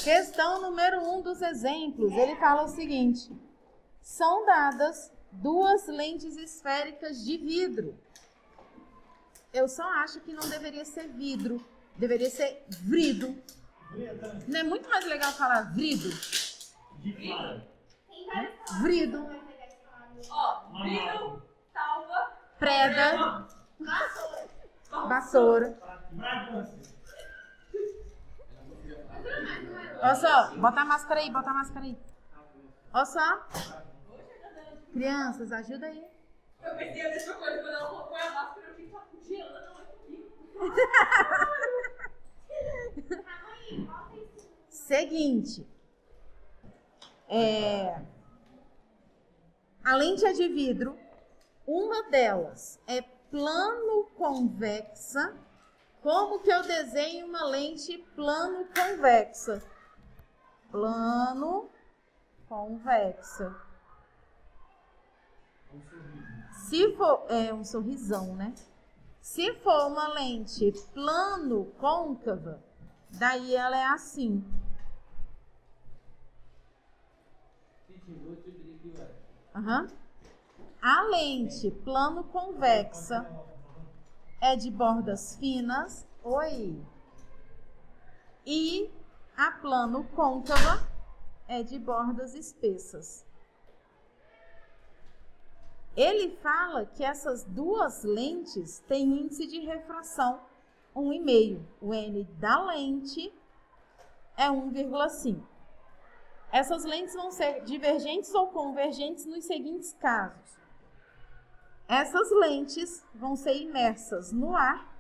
Questão número 1 dos exemplos. Ele fala o seguinte. São dadas duas lentes esféricas de vidro. Eu só acho que não deveria ser vidro. Deveria ser vrido. Não é muito mais legal falar vrido? Vrido. Ó, vidro, talva, Preda. Vassoura. Olha só, bota a máscara aí, bota a máscara aí. Olha só. Crianças, ajuda aí. eu pensei a mesma coisa quando ela colocou a máscara, eu fiquei só com Diana, não é comigo. Seguinte. A lente é de vidro. Uma delas é plano convexa. Como que eu desenho uma lente plano convexa? Plano convexa. Se for, é um sorrisão, né? Se for uma lente plano côncava, daí ela é assim. Uhum. A lente plano convexa é de bordas finas. Oi. E a plano côncava é de bordas espessas. Ele fala que essas duas lentes têm índice de refração 1,5. O N da lente é 1,5. Essas lentes vão ser divergentes ou convergentes nos seguintes casos. Essas lentes vão ser imersas no ar,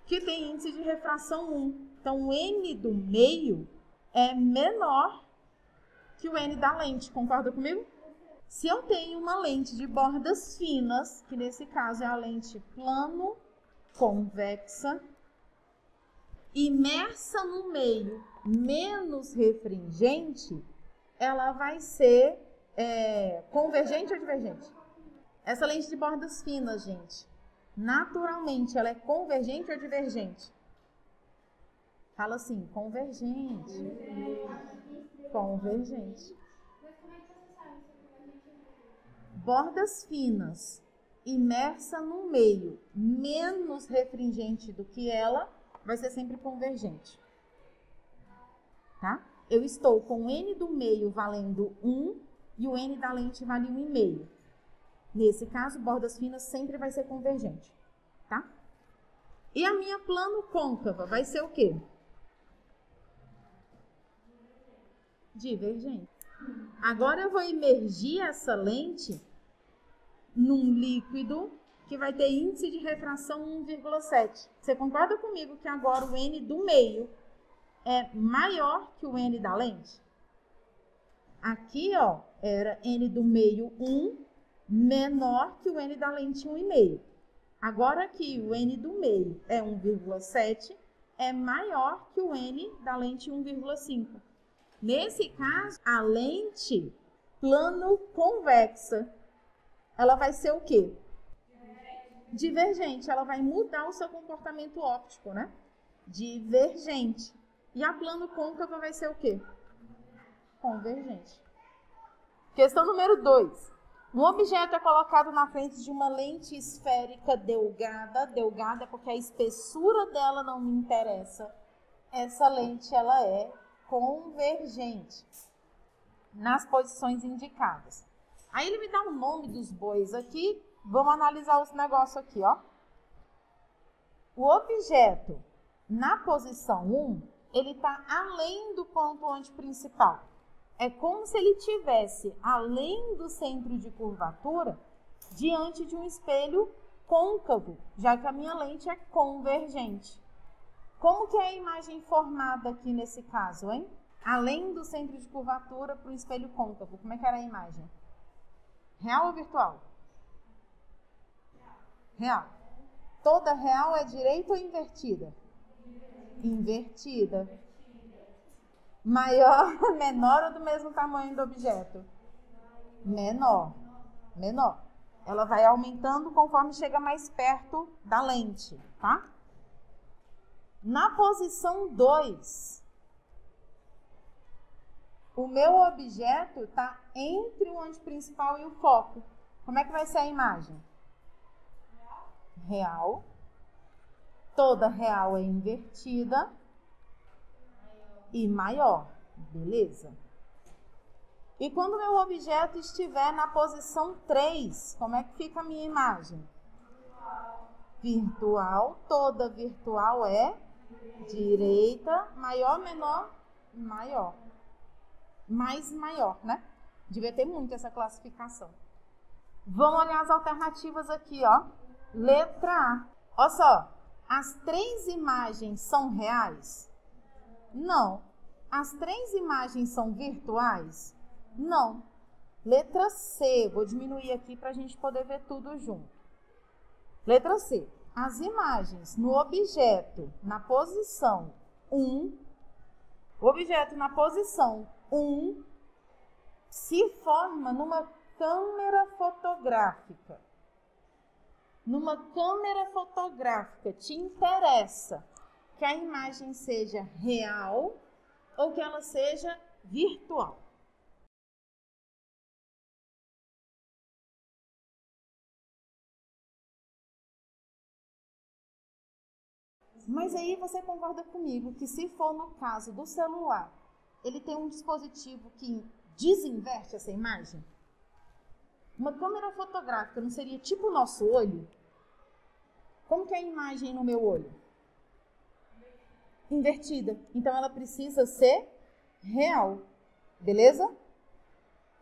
que tem índice de refração 1. Então, o N do meio é menor que o N da lente. Concorda comigo? Se eu tenho uma lente de bordas finas, que nesse caso é a lente plano convexa, imersa no meio menos refringente, ela vai ser convergente ou divergente? Essa lente de bordas finas, gente, naturalmente, ela é convergente ou divergente? Fala assim, convergente. Convergente. Bordas finas, imersa no meio, menos refringente do que ela, vai ser sempre convergente. Tá? Eu estou com o N do meio valendo 1 e o N da lente vale 1,5. Nesse caso, bordas finas sempre vai ser convergente. Tá? E a minha plano côncava vai ser o quê? Divergente. Agora eu vou imergir essa lente num líquido que vai ter índice de refração 1,7. Você concorda comigo que agora o N do meio é maior que o N da lente? Aqui, ó, era N do meio 1 menor que o N da lente 1,5. Agora aqui o N do meio é 1,7, é maior que o N da lente 1,5. Nesse caso, a lente plano convexa, ela vai ser o quê? Divergente. Ela vai mudar o seu comportamento óptico, né? Divergente. E a plano côncava vai ser o quê? Convergente. Questão número 2. Um objeto é colocado na frente de uma lente esférica delgada. Delgada é porque a espessura dela não me interessa. Essa lente, ela é convergente nas posições indicadas. Aí ele me dá o nome dos bois aqui. Vamos analisar os negócios aqui, ó. O objeto na posição 1, ele está além do ponto principal. É como se ele estivesse além do centro de curvatura, diante de um espelho côncavo, já que a minha lente é convergente. Como que é a imagem formada aqui nesse caso, hein? Além do centro de curvatura para o espelho côncavo, como é que era a imagem? Real ou virtual? Real. Toda real é direita ou invertida? Invertida. Maior, menor ou do mesmo tamanho do objeto? Menor. Menor. Ela vai aumentando conforme chega mais perto da lente, tá? Na posição 2, O meu objeto está entre o ângulo principal e o foco. Como é que vai ser a imagem? Real. Toda real é invertida. E maior. Beleza? E quando o meu objeto estiver na posição 3, como é que fica a minha imagem? Virtual. Toda virtual é direita, maior, menor, maior. Mais maior, né? Devia ter muito essa classificação. Vamos olhar as alternativas aqui, ó. Letra A. Olha só, as 3 imagens são reais? Não. As 3 imagens são virtuais? Não. Letra C. Vou diminuir aqui para a gente poder ver tudo junto. Letra C. As imagens no objeto na posição 1, o objeto na posição 1 se forma numa câmera fotográfica. Numa câmera fotográfica, te interessa que a imagem seja real ou que ela seja virtual? Mas aí você concorda comigo que se for no caso do celular, ele tem um dispositivo que desinverte essa imagem? Uma câmera fotográfica não seria tipo o nosso olho? Como que é a imagem no meu olho? Invertida. Então ela precisa ser real. Beleza?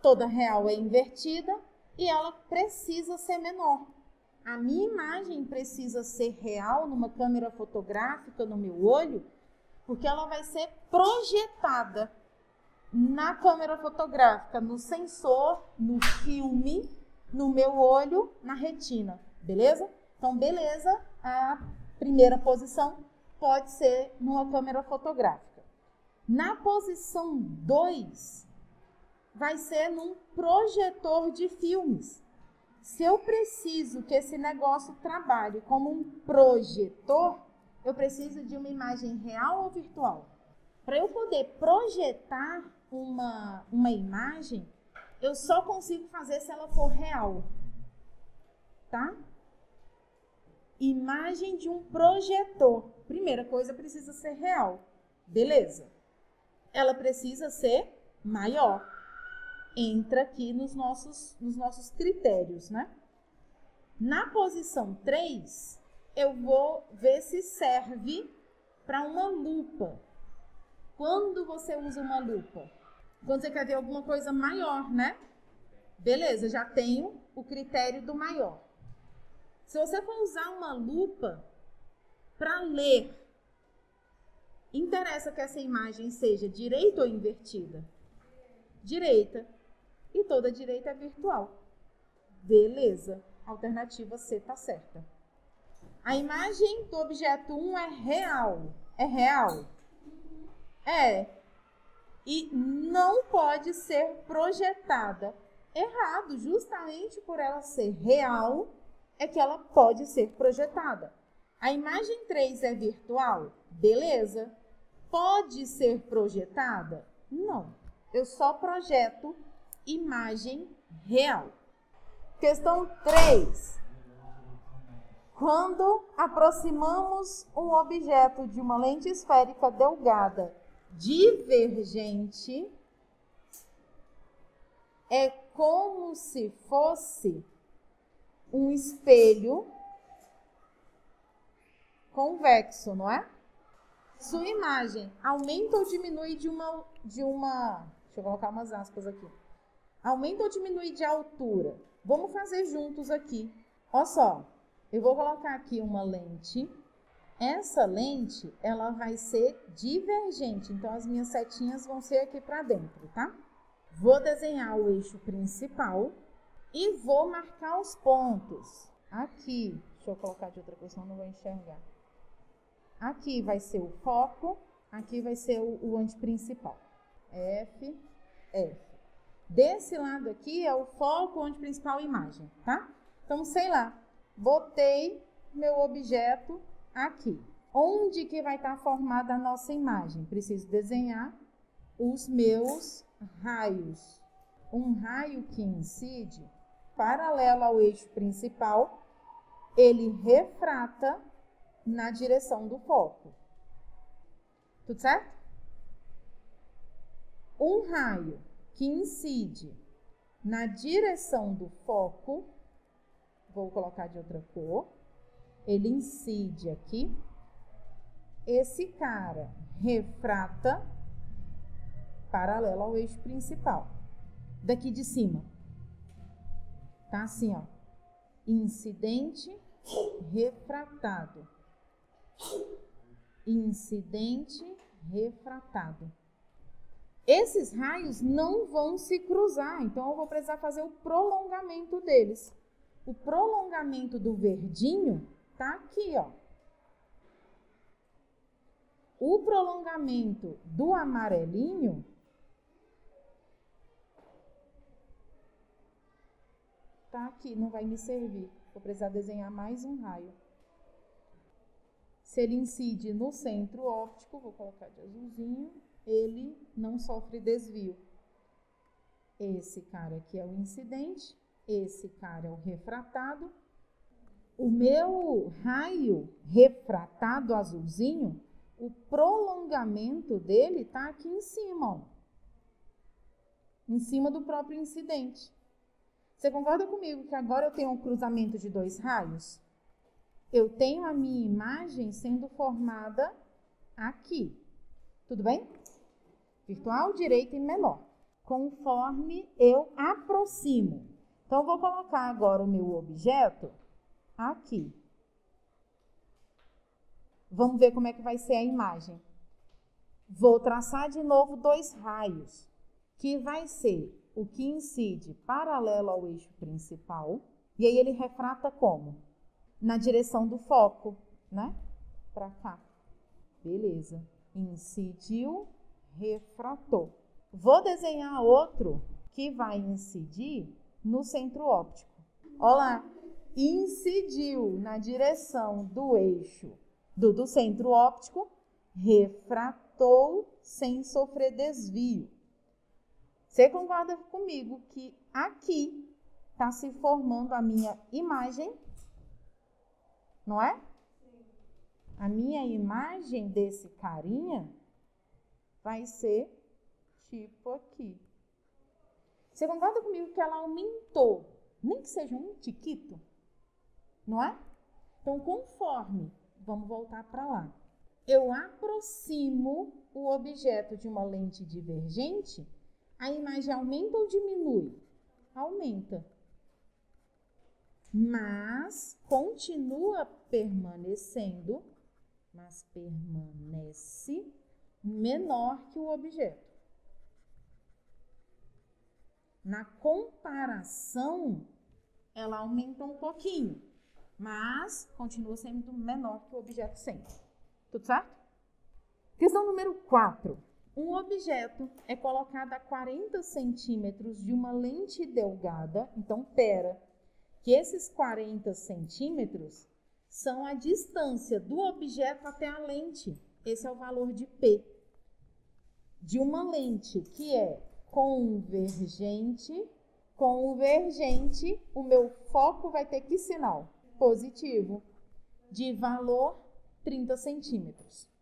Toda real é invertida e ela precisa ser menor. A minha imagem precisa ser real numa câmera fotográfica no meu olho, porque ela vai ser projetada na câmera fotográfica, no sensor, no filme, no meu olho, na retina. Beleza? Então, beleza, a primeira posição pode ser numa câmera fotográfica. Na posição 2, vai ser num projetor de filmes. Se eu preciso que esse negócio trabalhe como um projetor, eu preciso de uma imagem real ou virtual? Para eu poder projetar uma imagem, eu só consigo fazer se ela for real. Tá? Imagem de um projetor. Primeira coisa, precisa ser real. Beleza. Ela precisa ser maior. Entra aqui nos nossos critérios, né? Na posição 3, eu vou ver se serve para uma lupa. Quando você usa uma lupa? Quando você quer ver alguma coisa maior, né? Beleza, já tenho o critério do maior. Se você for usar uma lupa para ler, interessa que essa imagem seja direita ou invertida? Direita. E toda direita é virtual. Beleza. Alternativa C está certa. A imagem do objeto 1 é real. É real? É. E não pode ser projetada. Errado. Justamente por ela ser real, é que ela pode ser projetada. A imagem 3 é virtual? Beleza. Pode ser projetada? Não. Eu só projeto imagem real. Questão 3. Quando aproximamos um objeto de uma lente esférica delgada divergente, é como se fosse um espelho convexo, não é? Sua imagem aumenta ou diminui de uma... Deixa eu colocar umas aspas aqui. Aumenta ou diminui de altura? Vamos fazer juntos aqui. Olha só, eu vou colocar aqui uma lente. Essa lente, ela vai ser divergente. Então, as minhas setinhas vão ser aqui para dentro, tá? Vou desenhar o eixo principal e vou marcar os pontos. Aqui, deixa eu colocar de outra coisa, senão não vou enxergar. Aqui vai ser o foco, aqui vai ser o ângulo principal. F, F. Desse lado aqui é o foco, onde principal imagem, tá? Então, sei lá, botei meu objeto aqui. Onde que vai estar formada a nossa imagem? Preciso desenhar os meus raios, um raio que incide paralelo ao eixo principal, ele refrata na direção do foco. Tudo certo? Um raio que incide na direção do foco, vou colocar de outra cor, ele incide aqui, esse cara refrata paralelo ao eixo principal. Daqui de cima, tá assim, ó, incidente, refratado. Incidente, refratado. Esses raios não vão se cruzar, então eu vou precisar fazer o prolongamento deles. O prolongamento do verdinho tá aqui, ó. O prolongamento do amarelinho tá aqui, não vai me servir. Vou precisar desenhar mais um raio. Se ele incide no centro óptico, vou colocar de azulzinho, ele não sofre desvio. Esse cara aqui é o incidente, esse cara é o refratado. O meu raio refratado azulzinho, o prolongamento dele tá aqui em cima, ó. Em cima do próprio incidente. Você concorda comigo que agora eu tenho um cruzamento de dois raios? Eu tenho a minha imagem sendo formada aqui. Tudo bem? Virtual, direita e menor. Conforme eu aproximo. Então, eu vou colocar agora o meu objeto aqui. Vamos ver como é que vai ser a imagem. Vou traçar de novo dois raios, que vai ser o que incide paralelo ao eixo principal. E aí ele refrata como? Na direção do foco, né? Pra cá. Beleza. Incidiu, refratou. Vou desenhar outro que vai incidir no centro óptico. Olha lá. Incidiu na direção do eixo do centro óptico, refratou sem sofrer desvio. Você concorda comigo que aqui está se formando a minha imagem? Não é? A minha imagem desse carinha vai ser tipo aqui. Você concorda comigo que ela aumentou, nem que seja um tiquito? Não é? Então, conforme, vamos voltar para lá, eu aproximo o objeto de uma lente divergente, a imagem aumenta ou diminui? Aumenta. Mas continua permanecendo, mas permanece menor que o objeto. Na comparação, ela aumenta um pouquinho, mas continua sendo menor que o objeto sempre. Tudo certo? Questão número 4. Um objeto é colocado a 40 centímetros de uma lente delgada. Então, pera, que esses 40 centímetros são a distância do objeto até a lente. Esse é o valor de P. De uma lente que é convergente, o meu foco vai ter que sinal? Positivo. De valor 30 centímetros.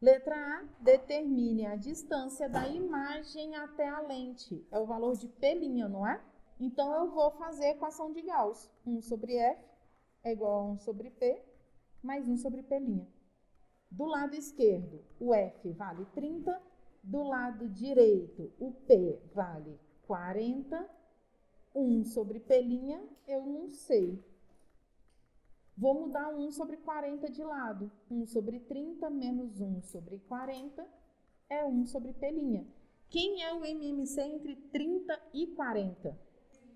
Letra A, determine a distância da imagem até a lente. É o valor de P', não é? Então, eu vou fazer a equação de Gauss. 1 sobre F é igual a 1 sobre P, mais 1 sobre P'. Do lado esquerdo, o F vale 30. Do lado direito, o P vale 40. 1 sobre P', eu não sei. Vou mudar 1 sobre 40 de lado. 1 sobre 30 menos 1 sobre 40 é 1 sobre P'. Quem é o MMC entre 30 e 40?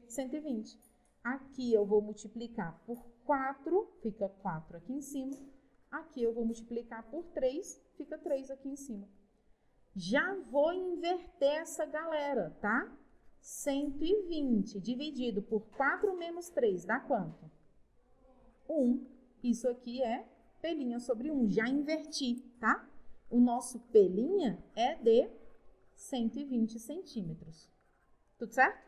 120. Aqui eu vou multiplicar por 4, fica 4 aqui em cima. Aqui eu vou multiplicar por 3, fica 3 aqui em cima. Já vou inverter essa galera, tá? 120 dividido por 4 menos 3 dá quanto? 1. Isso aqui é P' sobre 1. Já inverti, tá? O nosso P' é de 120 centímetros. Tudo certo?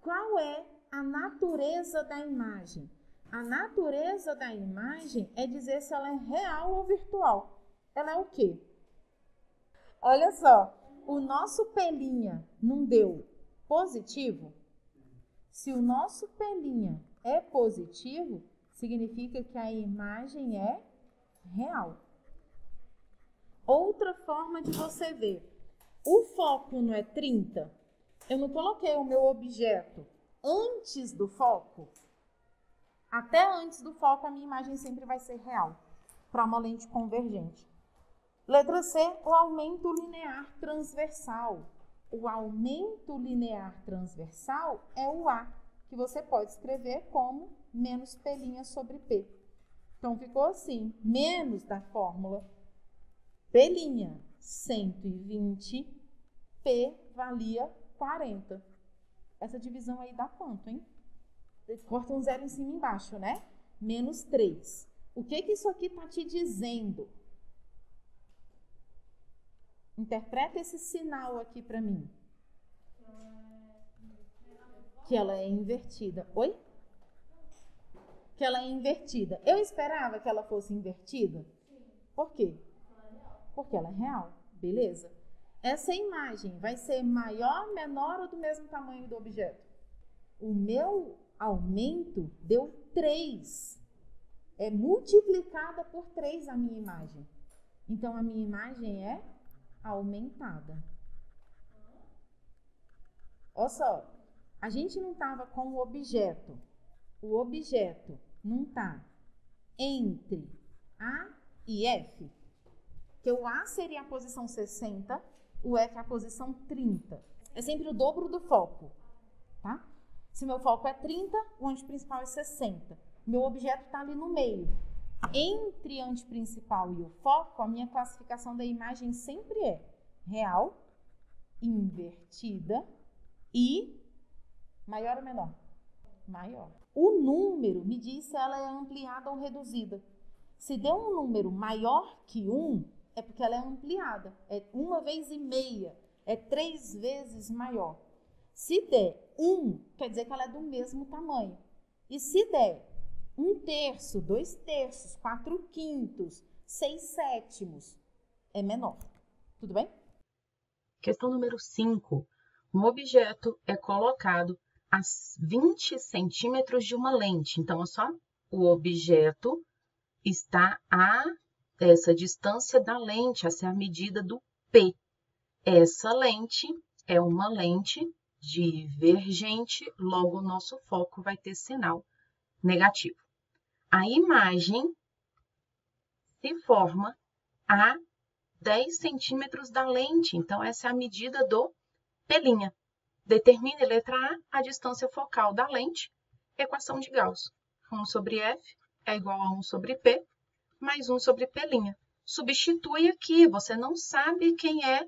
Qual é a natureza da imagem? A natureza da imagem é dizer se ela é real ou virtual. Ela é o quê? Olha só, o nosso pelinha não deu positivo? Se o nosso pelinha é positivo, significa que a imagem é real. Outra forma de você ver. O foco não é 30? Eu não coloquei o meu objeto antes do foco? Até antes do foco, a minha imagem sempre vai ser real, para uma lente convergente. Letra C, o aumento linear transversal. O aumento linear transversal é o A, que você pode escrever como menos pelinha sobre P. Então, ficou assim, menos da fórmula pelinha, 120, P valia 40. Essa divisão aí dá quanto, hein? Corta um zero em cima e embaixo, né? Menos 3. O que isso aqui está te dizendo? Interpreta esse sinal aqui para mim. Que ela é invertida. Oi? Que ela é invertida. Eu esperava que ela fosse invertida? Por quê? Porque ela é real. Beleza? Essa imagem vai ser maior, menor ou do mesmo tamanho do objeto? O meu aumento deu 3. É multiplicada por 3 a minha imagem. Então, a minha imagem é aumentada. Olha só, a gente não estava com o objeto. O objeto não está entre A e F. Que o A seria a posição 60, o F é a posição 30. É sempre o dobro do foco, tá? Se meu foco é 30, o anteprincipal é 60. Meu objeto está ali no meio. Entre anteprincipal e o foco, a minha classificação da imagem sempre é real, invertida e maior ou menor? Maior. O número me diz se ela é ampliada ou reduzida. Se deu um número maior que 1, é porque ela é ampliada. É 1 vez e meia. É 3 vezes maior. Se der 1, quer dizer que ela é do mesmo tamanho. E se der 1/3, 2/3, 4/5, 6/7, é menor. Tudo bem? Questão número 5. Um objeto é colocado a 20 centímetros de uma lente. Então, olha só, o objeto está a essa distância da lente, essa é a medida do P. Essa lente é uma lente divergente, logo o nosso foco vai ter sinal negativo. A imagem se forma a 10 centímetros da lente, então essa é a medida do pelinha. Determine, letra A, a distância focal da lente, equação de Gauss. 1 sobre F é igual a 1 sobre P, mais 1 sobre pelinha. Substitui aqui, você não sabe quem é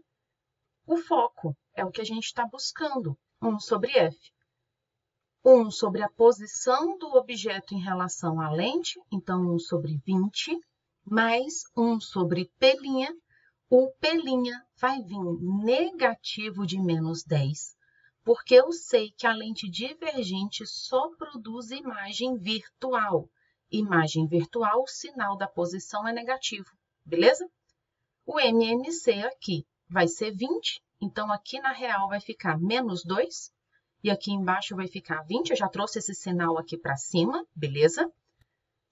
o foco, é o que a gente está buscando. 1 sobre F. 1 sobre a posição do objeto em relação à lente, então 1 sobre 20, mais 1 sobre pelinha. O pelinha vai vir negativo de menos 10, porque eu sei que a lente divergente só produz imagem virtual. Imagem virtual, o sinal da posição é negativo, beleza? O MMC aqui vai ser 20, então aqui na real vai ficar menos 2, e aqui embaixo vai ficar 20, eu já trouxe esse sinal aqui para cima, beleza?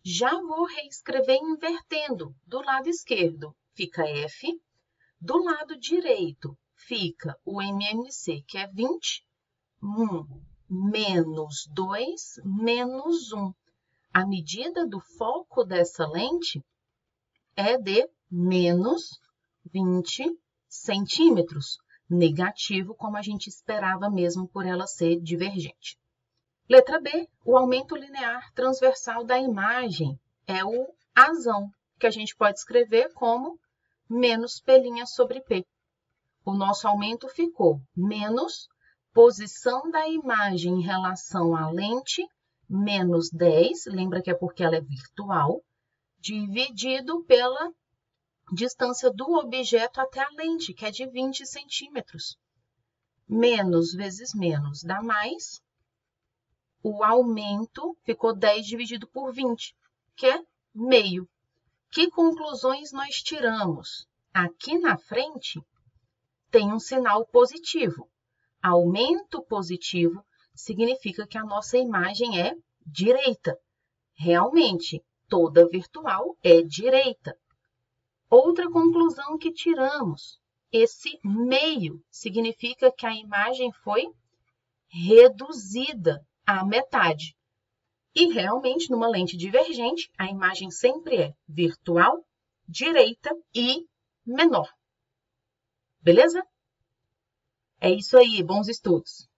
Já vou reescrever invertendo. Do lado esquerdo fica F, do lado direito fica o MMC, que é 20, 1 menos 2 menos 1. A medida do foco dessa lente é de menos 20 centímetros. Negativo, como a gente esperava mesmo por ela ser divergente. Letra B, o aumento linear transversal da imagem é o Azão, que a gente pode escrever como menos pelinha sobre P. O nosso aumento ficou menos posição da imagem em relação à lente, menos 10, lembra que é porque ela é virtual, dividido pela distância do objeto até a lente, que é de 20 centímetros. Menos vezes menos dá mais. O aumento ficou 10 dividido por 20, que é meio. Que conclusões nós tiramos? Aqui na frente tem um sinal positivo. Aumento positivo significa que a nossa imagem é direita. Realmente, toda virtual é direita. Outra conclusão que tiramos, esse meio significa que a imagem foi reduzida à metade. E realmente, numa lente divergente, a imagem sempre é virtual, direita e menor. Beleza? É isso aí, bons estudos!